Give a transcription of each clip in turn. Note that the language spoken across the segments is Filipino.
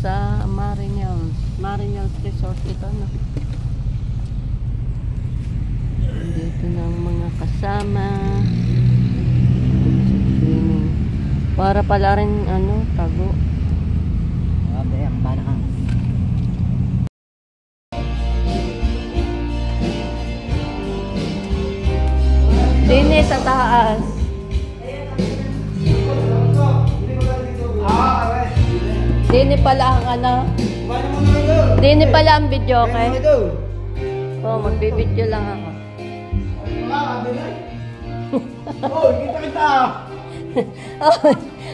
sa Mariñal Resort ito, no? Dito ng mga kasama. Para pala rin ano, tago. Grabe ang banang. Dini sa taas. Dini pala ang ano. Dini pala ang video, okay? Oh, magbibideo lang ako. Oh, kita. Oh,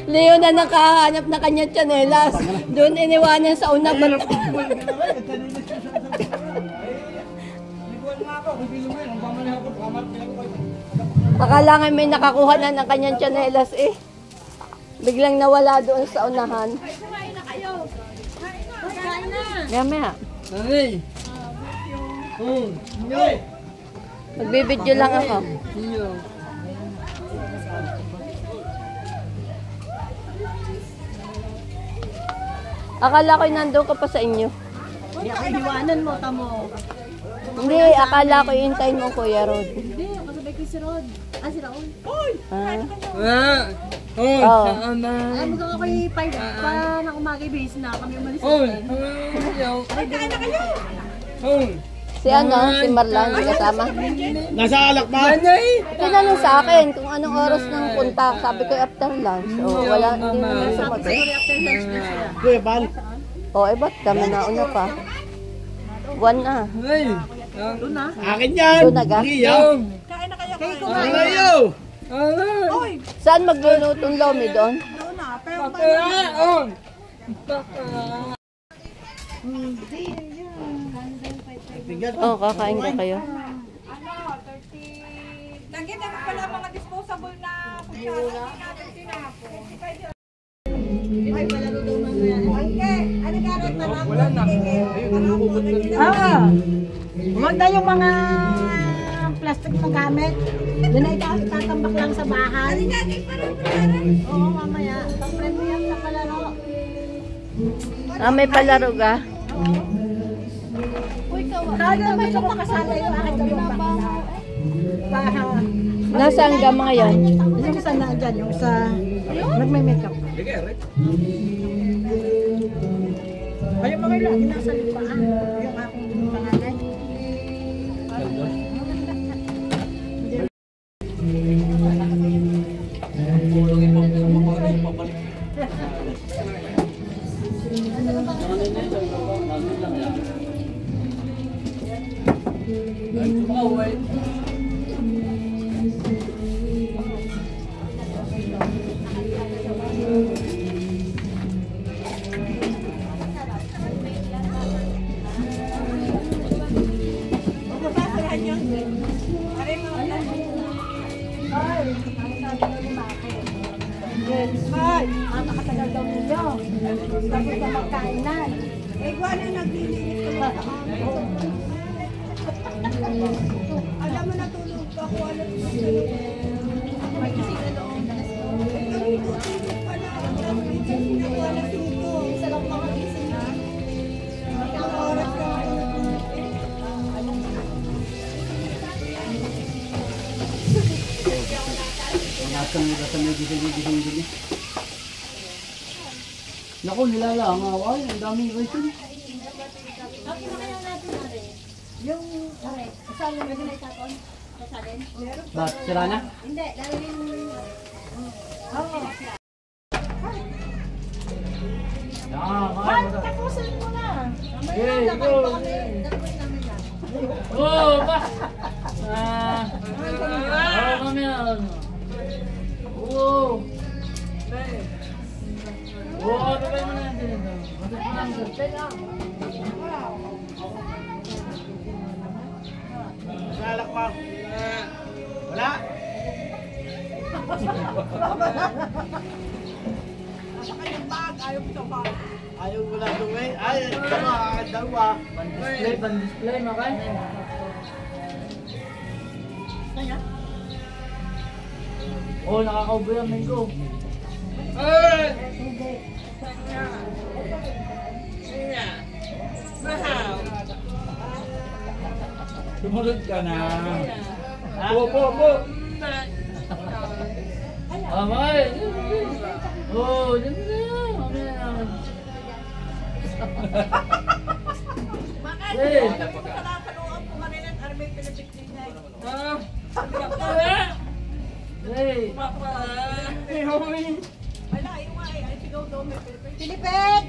Leo na nakahanap na kanya tsinelas. Doon iniwanan sa unang balik. Akala nga may nakakuha na ng kanyang tsinelas eh. Biglang nawala doon sa unahan. Maya. Magbibideo lang ako. Akala ko nandun ka pa sa inyo. Hindi ako iniwanan mo, tamo. Hindi, akala ko hintayin mo Kuya Rod. Hindi, kasabay ko si Rod. Si Raul. Alam mo ako yung 5 pa ng umaga base na kami umalis. Si ano, si Marlan, di kasama. Nasa alak ba? Tinanong sa akin kung anong oras ng punta. Sabi ko after lunch. O, wala, hindi naman sumagot. After lunch na siya. Kuya Pal. O, ba't kami nauna pa? 1 na. Doon na. Akin yan. Doon na ga? Kain na kayo. Kayo kumain. Ayaw. Saan maglulutong lomi doon? Doon na. Pero Oh, kakain ka kayo. Nakita mo pala mga disposable na kutsara, hindi natin tinapon. ay palaro daw mamaya. Angke, ano garot na lang? Wala na. Huwag na yung mga plastic na gamit. Doon na itatambak lang sa bahay. Ano natin parang kutsara? Oo, mamaya. Pag-prendo yan sa palaro. Ah, may palaro ka? Kaya naman ito makasala yung aking dalawang bakla. Nasaan ka mga yan? Yung isa na dyan, yung isa nagme-makeup. Ayun mga lagi nasa lipaan. Yung aking panganay. Nakatagal daw ninyo. Tapos na magkainan. Eh, wala naglilinis ko lang sa amin. Alam mo, natulog ako. Alam mo, may kising na noon. Natulog pala. Wala sito. Isa lang mga kising na. Ang oras na. Naku, nilalangaw. Ay, ang daming rice yun. Okay, makaya natin na rin. Yung, aray, kasali mo din ay tapon? Kasalin? Ba't? Sira na? Hindi, dahil yung... Oo. Tapusin mo na. Mamaya na, lakad pa kami. Dapat namin na. Oh, ba? Kami yan. Oh. Oh, bigay mo na yan din ito. Salak pa. Wala. Nasa kanyang bag. Ayaw ko sa bag. Ayaw ko lang ito eh. Ay, dalawa. Pan-display, makay. Oh, nakakaubo yan, Mingo. Ay! Sumunod ka na. Po. Amay. Oh, dyan na. Hey. Hey. Pilipit!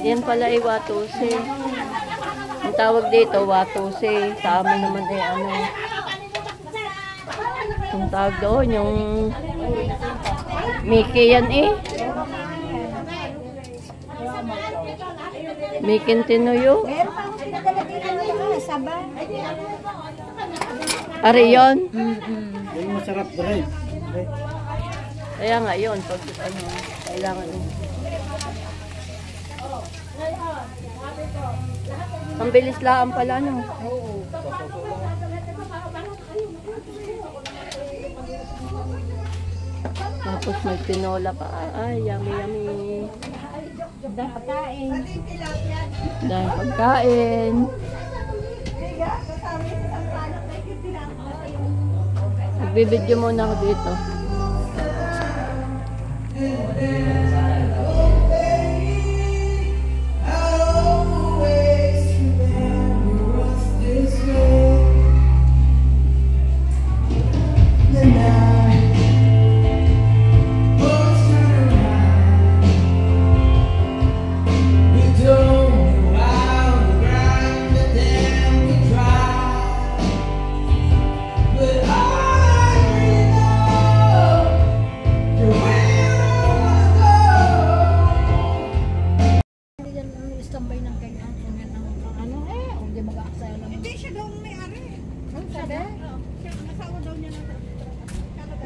Yan pala ay watuse. Ang tawag dito, watuse. Sa amin naman ay ano. Ang tawag doon, yung Mickey yan eh. Mickey Tinuyo. Meron pa akong pinadala dito ng saba. Ari yun? Yung masarap rin. Kaya nga yun, pag ano, kailangan ang bilis lang pala, no? Tapos may tinola pa. Ay, yummy. Dahil pagkain. Dahil pagkain. Nagbibidyo muna ako dito.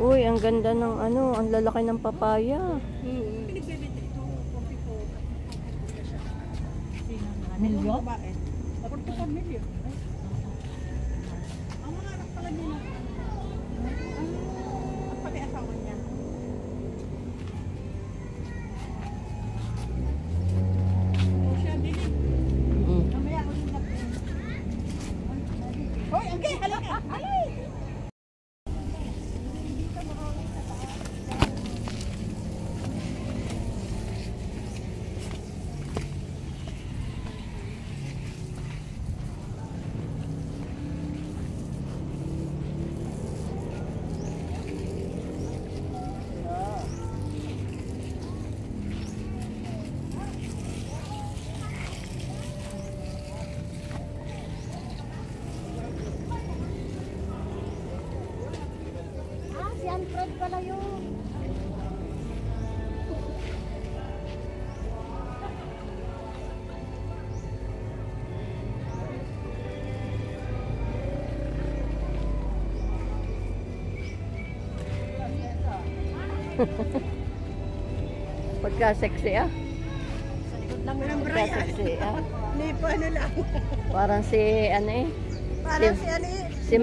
Uy, ang ganda ng ano, ang lalaki ng papaya. Milyo? Fred pala yun. Pagka-sexy ah. Pagka-sexy ah. Lipo ano lang. Parang si ano eh. Parang si ano eh. Si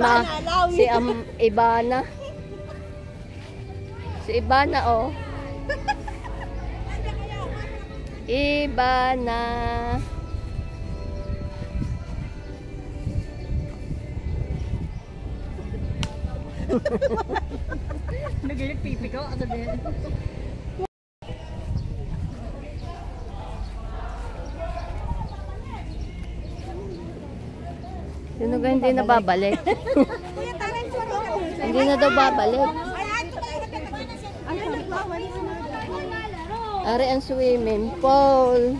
Ibana. Si Ibana oh. Ibana. Nagayag pipi ko. Ano din? Sino ka hindi na babalik? Hindi na daw babalik. Ari ang swimming pool.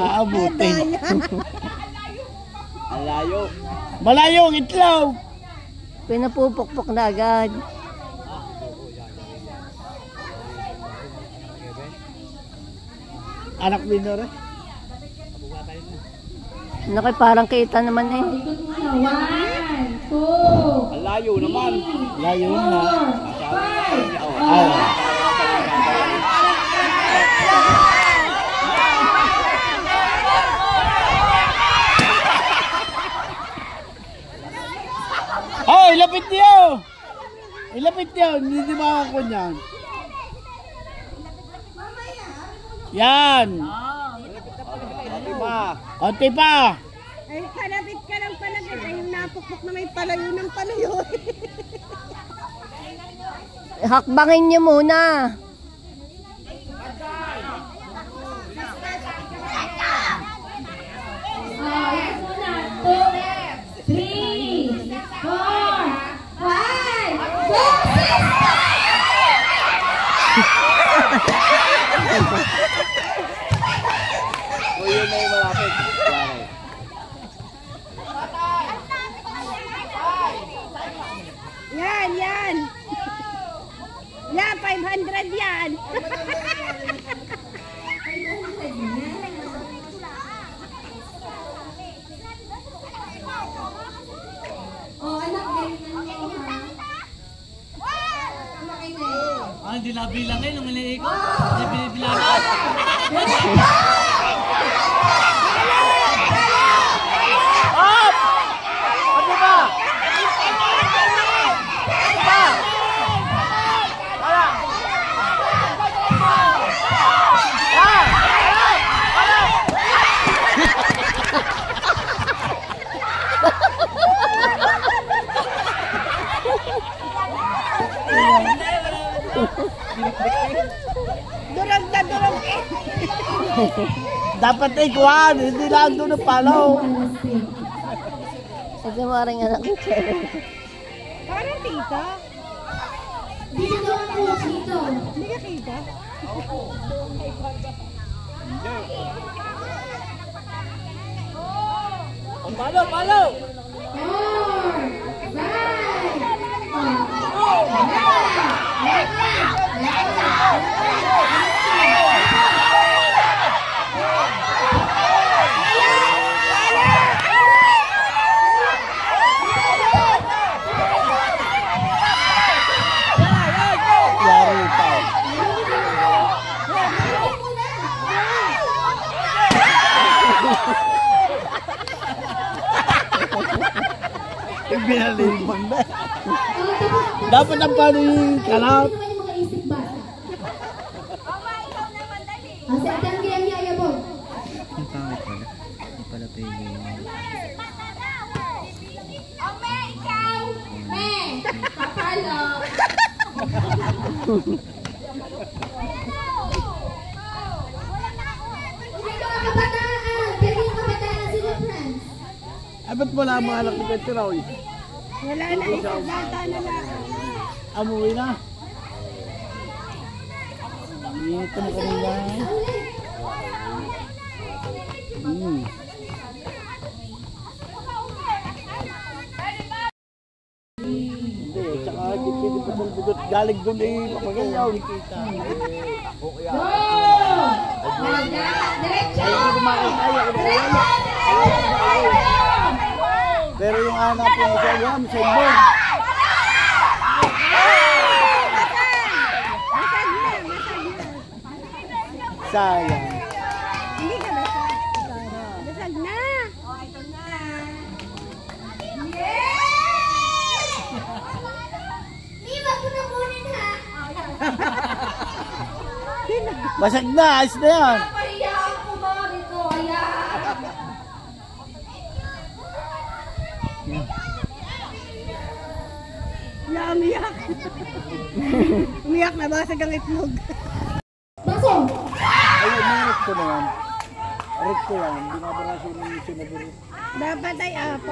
Aabutin. Malayo. Malayo ang itlog. Pinapupukpok na agad. Anak minor eh. Naku, parang kita naman eh. Layo naman. Layo na. Oh, ilapit niyo! Ilapit niyo, hindi makakakuha niyan. Yan! Konti pa! Ay, palapit ka lang palapit. Ay, yung napukpok na may palayo ng palayo. Hakbangin niyo muna. Yun na yung malapit. Yan, yan. Yan, 500 yan. Hindi nabilang eh, nung iliikot. Hindi binibilangan. Up! Durag na durag eh. Dapat ikuhan, hindi lang doon ang palaw. Kasi maring anak ko. Parang tita. Dito daw ako, dito. Hindi ka kita? Palo, palo! 5. Binalimbang na. Dapat ang paling kalap. Ang sentang kaya niya po. Ang pangit pala. Hindi pala pwede yun. Me, ikaw! Me! Papalo! Dito ang kabataan! Dito ang kabataan sila, friends! Ay, ba't wala ang mga anak ni Petro Roy? Wala na, isang bata na lang. Amuwi na. Ito mo kanila. Hindi, tsaka hindi pa sa bugot. Galing doon eh, papagayaw. Pero yung anak ko siya yan, sa ibon. Sayang. Hindi ka basag. Basag na. Iba ko na kunin ha! Basag na, ayos na yan. Pahiya ako mga dito, ayan! Umiyak. Umiyak na, basag ang itlog. Baso! Ayun, may recto na yan. Recto yan, binabarasyo ng senador. Dapat ay 4.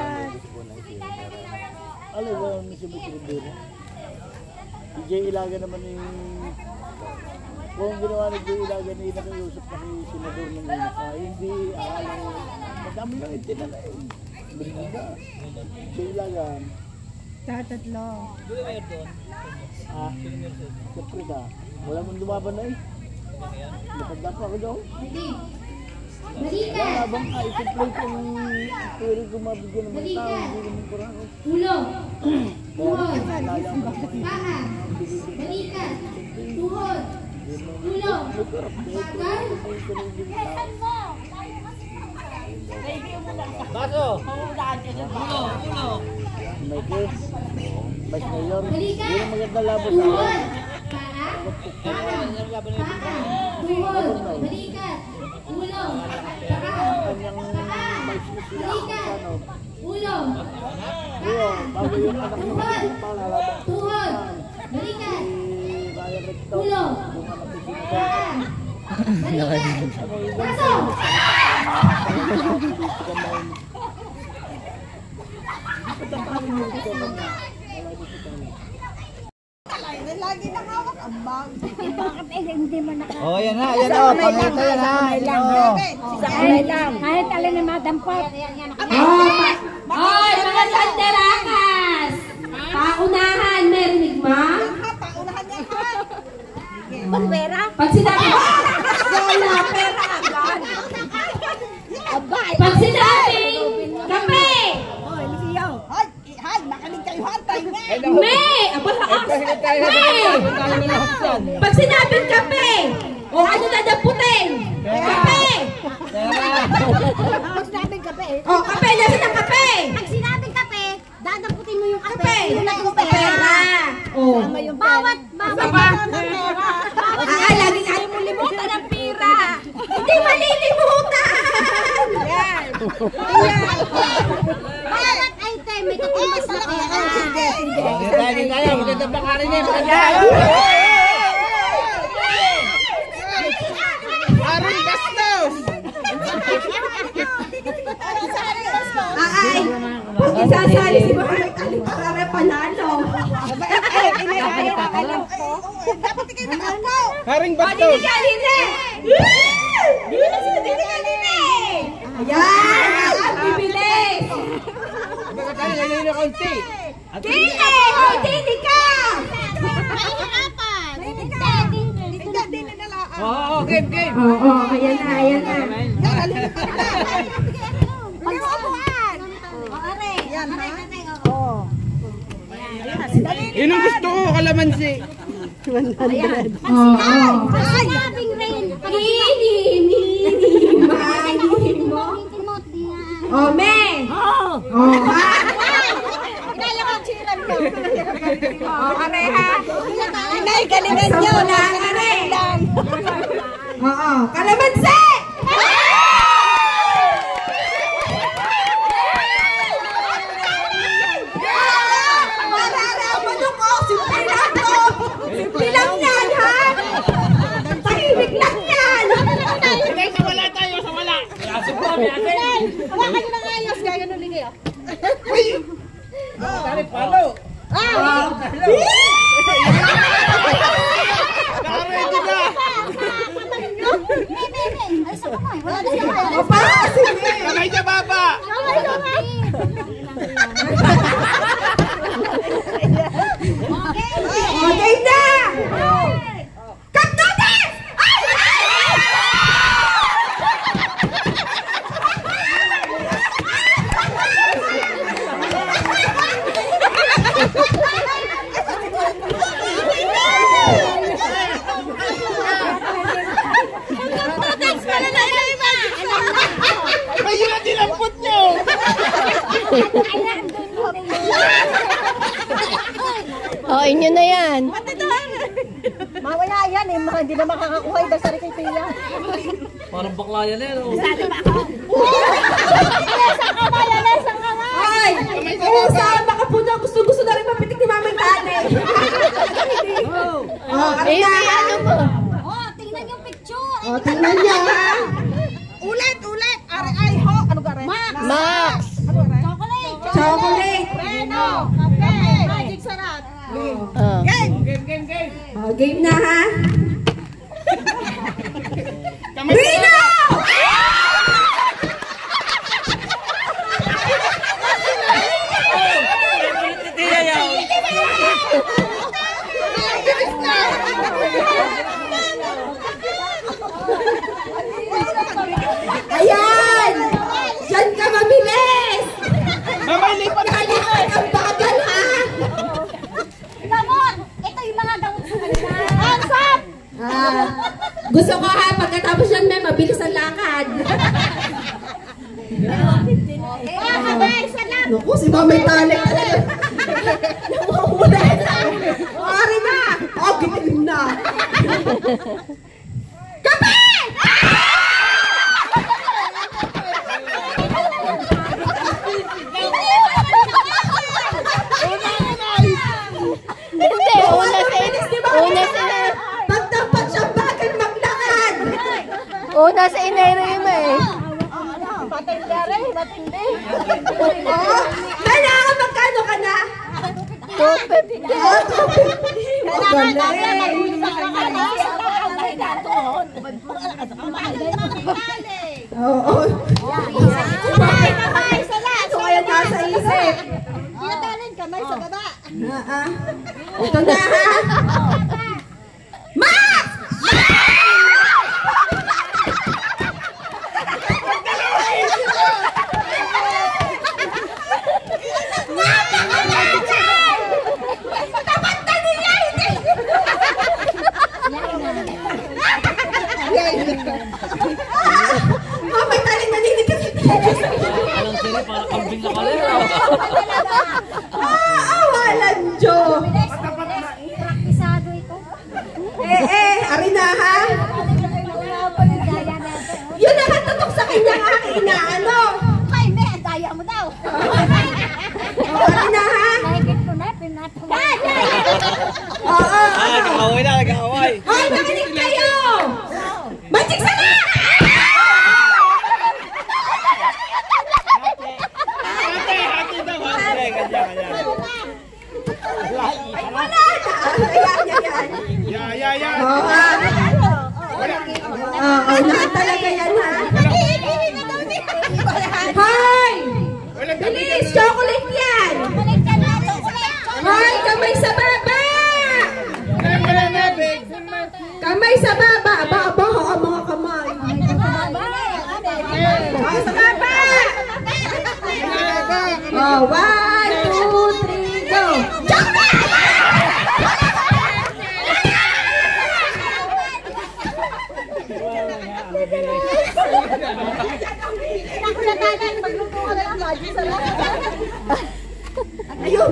Alam ba ang senador? Si Jay Ilaga naman yung... Kung ginawa ni Jay Ilaga ni nakiusap na kay senador ng Inaka, hindi alam. Madami lang itinala eh. Brinda. Jay Ilaga. Tatatlo. Ah, siyempre ka. Wala mong lumaban na eh. Napagda pa ako daw. Balikan! Wala bang ipiplay kung pwede kumabigyan ng mga tao, hindi naman kurang. Ulo! Tuhod! Paa! Balikan! Tuhod! Ulo! Bakal! Baso! Ulo, ulo! May kiss. Vice Mayor. Balikan! Yun ang maganda laban sa Tuhod! akin. Paa! Tuhod! Balikan! Ulo! Paa! Kanyang vice na sila ako sa ano. Ulo! Yun, bago yung anak ng mga pangalaban. Tuhod! Balikan! Si Ryan Recto. Ulo! Yung anak ni Sino. Paa! Balikan! Baso! Lagi na hawak ang bag. Bakit hindi mo naka... Oh, yan na, yan o. Pangita yan ha. Kahit alin na madampot. Hoy, mga tanderakas! Paunahan, narinig mo? Paunahan niya ha. Ba't pera? Pag sinabi, Wala, pera agad. Abay. pag sinabi, kape! Hoy, Lucio. Hay, makinig kayo hantay nga. Me! Aba, Me! Pag sinabing kape, o ano dadamputin? Kape! Pag sinabing kape. O, kape! Nasaan ang kape? Pag sinabing kape, dadamputin mo yung kape. Kape! Yung ng Pera! O, Bawat Baba. ng pera. lagi tayo mo limutan ng pira! Hindi malilimutan! Bawat item may katumbas na pera. Sige tayo, magandang bakarin eh. Isasali si Mohamed Ali para panalo. Dapat ikaw nakakaw. Haring O, dinigaline! Dinigaline! Ayan! Ang bibilis! Kine! O, dini ka! Oo, game. Oo, ayan na, ayan na. Yun ang gusto ko, kalamansi. Sinabing rain. Mini, mani mo. Oh, me! Oh, Inaya ko ang chiran ko. areha. Inay, galingan nyo. Oo, kalamansi! Simple lang yan, ha? Tahimik lang yan! Sa wala. Lasip po, may asin. Hawakan nyo ng ayos. Gaya nung ligay. Dali, palo. Nakaready na. Kamay sa baba. Okay na! Kaktutis! Ayun ang dinampot nyo. Oh, inyo na yan. Mawala yan eh, hindi na makakakuha yung dasari kay Pia. Parang bakla yan eh. Ay! Kung saan makapuno, gusto na rin mapitik ni Mama Tane. Eh, ano mo? Tingnan yung picture. Tingnan niya, ha? Ulit. Ay, ho. Ano ka rin? Max! Chocolate. Chocolate. Reno. Kape. Magic sarap. Oh. Game. Oh, game na, ha? Kamay sa Rino! Ayan! Diyan ka mabilis! Mamay, lipat na. Ang bagal, ha? Gamot. Ito yung mga gamot sa kanila. Hands up. Gusto ko, ha? Pagkatapos yan, may mabilis ang lakad. Mga kabay, salam. Naku, si Mamay Tane. Nawawala na. Ari na! Oh, gilim na. Kape! Hindi, una sa Pagtapat siyang bakit maglakad. una sa Inerima eh. Oh, kailangan magkano ka na? 250. Oo. Kamay, salam. Ito kaya nasa isip. Dinadalhin kamay sa baba. Ito na, ha? Max! May taling naninig kasi. Alang sila, parang kambing na kalero. Awalan, Jo. Praktisado ito. Ari na, ha? Yun naman tutok sa kanyang aking inaano. Ay, me, ang daya mo daw. Ari na, ha? Nakikit ko na, pinatuwa. Oo. Nag-aaway na, nag-aaway. Hoy, makinig kayo! Magic sana! Hati daw, hati. Miss, chocolate yan! Hoy, kamay sa baba! Kamay sa baba! Aba, ang mga kamay. Oh, sa baba! Oh, 1, 2, 3, go! Magluto ka na lang, Maggie, sa lahat. Ayun!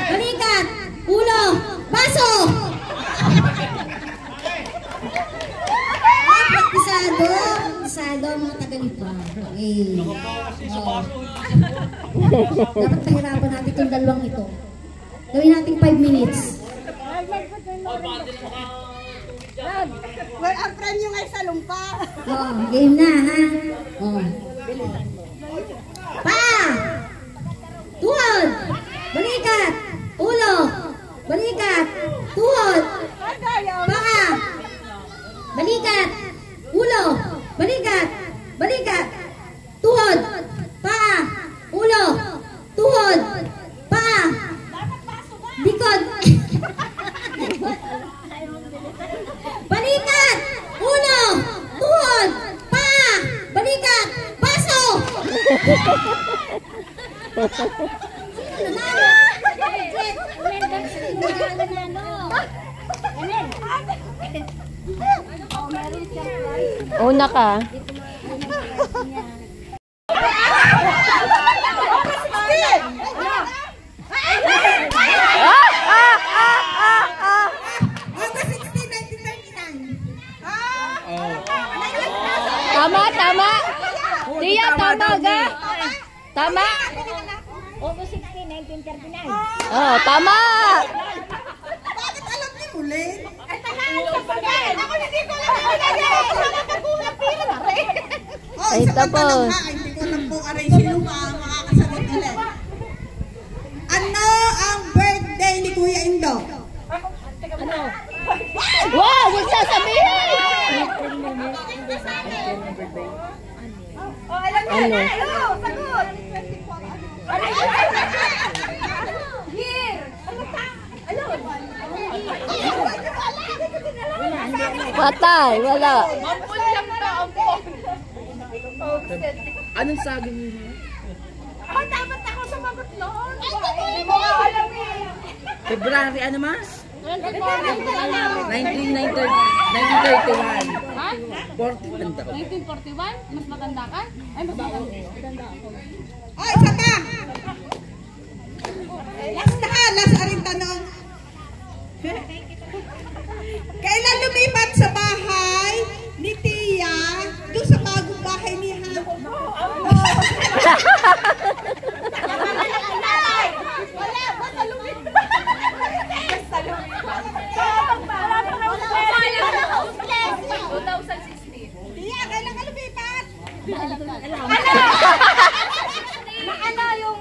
Balikat! Ulo! Baso! Isado mga taga-lipa. Okay. Dapat pahirapan natin itong dalawang ito. Gawin natin 5 minutes. Well, ang friend nyo ngayon sa lumpa. Oh, game na ha. Oh. Pa! Tuhod! Balikat! Ulo! Balikat! Tuhod! Paa! Balikat! Ulo! Balikat! Balikat! Tuhod! Paa! Ulo! Tuhod! Paa! Likod! Balikat! Ulo! Tuhod! Paa! Balikat! Baso! Una ka. Tama, tama. Tia, tama ga. Tama. August 16, 1939. Oh, tama. Bakit alam niyo muli? Ay, talaan sa pagkain. Ako hindi ko alam kung ano yan. Sana kagulang pila na rin. Oh, Ay, isa pang tapos. tanong ha. Hindi ko alam kung aray sino makakasagot ulit. Ano ang birthday ni Kuya Indo? Wow, huwag sasabihin. Oh, alam niya na. Ano? Sagot. Year. Patay, wala. Ampun lang to, ampun. Anong sabi niyo? Oh, dapat ako sumagot noon. Hindi mo nga alam eh. February ano mas? 1931. Ha? 41 daw. 1941? Mas matanda ka? Ay, mas matanda ako. Oh, isa pa. Last na ha. Last aring tanong. Kailan lumipat sa bahay ni Tia doon sa bagong bahay ni Han? Wala, basta lumipat. Basta lumipat. Wala pa kami pera. 2016. Tia, kailan ka lumipat? Ano yung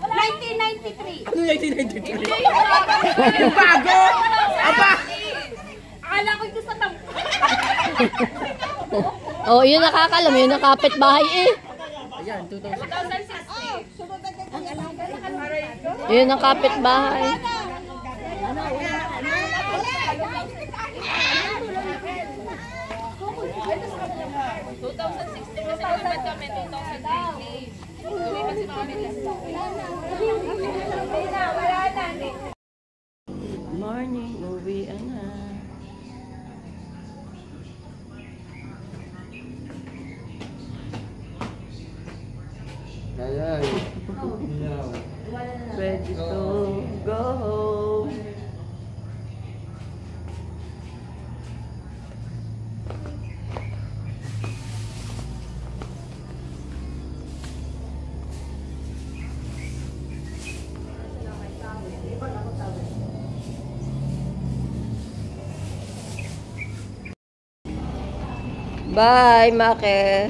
1993? Ano 1993? Yung bago! Aba! Akala ko ito sa tampo. Oh, yun nakakalam, yun ang kapitbahay eh. Ayan, 2016. 2016. Yun ang kapitbahay. Morning, uwi na. Ready to go home. Bye, Make.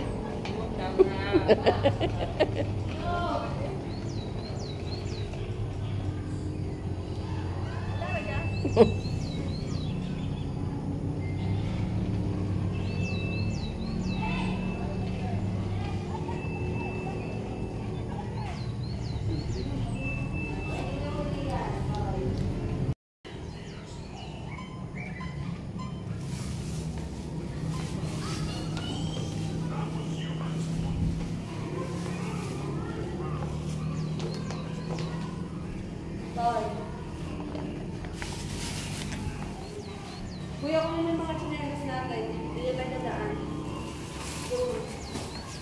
Kuya, kung may mga chinelas natin, hindi na dadaan.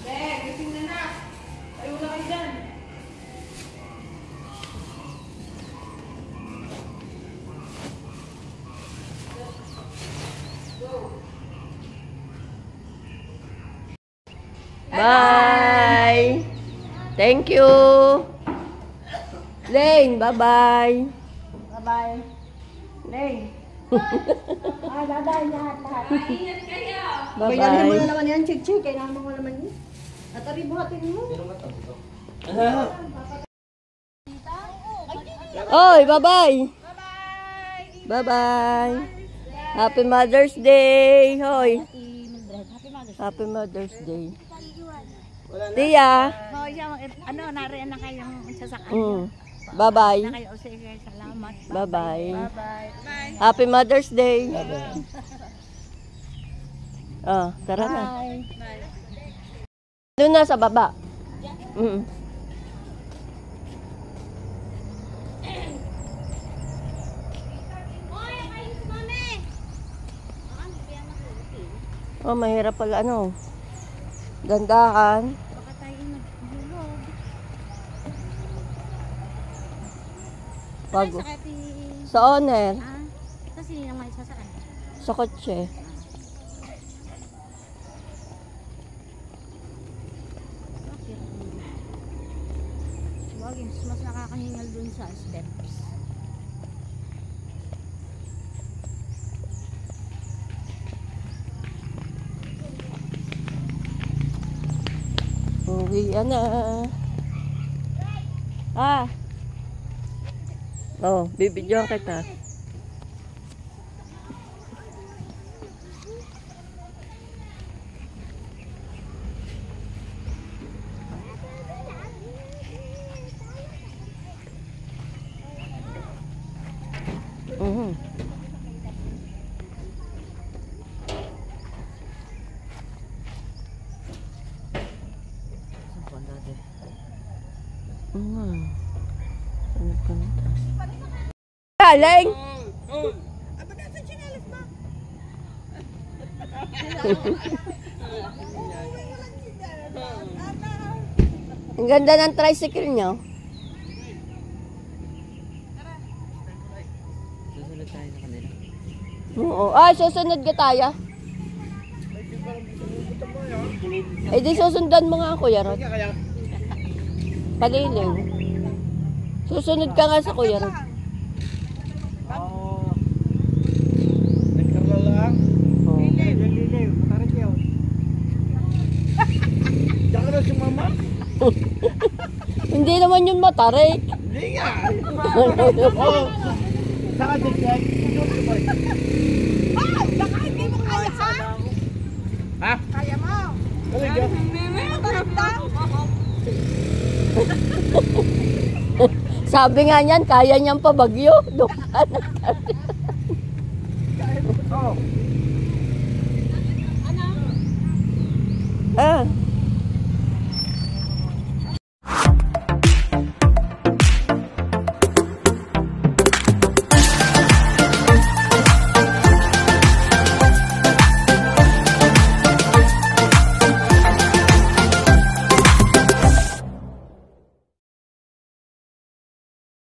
Ben, gising na na. Ayaw na kayo dyan. Bye! Thank you! Lane, bye-bye! Bye-bye. Leng. Daday lahat. Ingat kayo. Bayarin mo Bye-bye! na naman yan, chik-chik. Kailangan mo naman yun. At ari, buhatin mo. Oy, bye-bye! Bye-bye! Happy Mother's Day! Hoy! Happy Mother's Day! Tia! Nariyan na kayong sasakyan. Bye-bye! O sige, salamat. Bye-bye! Bye-bye. Happy Mother's Day! Oh, tara na. Doon na sa baba. Oh, mahirap pala ano. Dandahan. Baka tayo maghulog. Bago. Sakati. Sa owner. Kasi hindi naman sasakay. Sa kotse. Bagay, mas nakakahingal dun sa steps. Uwi na. Oh, bibidyoan kita. Galing! Ang ganda ng tricycle niyo. Susunod tayo sa kanila. Oo. Susunod ka tayo. Eh di susundan mo nga, Kuya Rod. Paliliw. Susunod ka nga sa Kuya Rod. Nagkarlalang. Liliw. Matarik yun. Diyan ka na si mama? Hindi naman yun matarik. Hindi nga. Saka check. Baka hindi mo kaya, ha? Ha? Kaya mo. Talaga? Matarap daw. Sabi nga niyan, kaya niyang pabagyo. Dukan. Oo. Ah.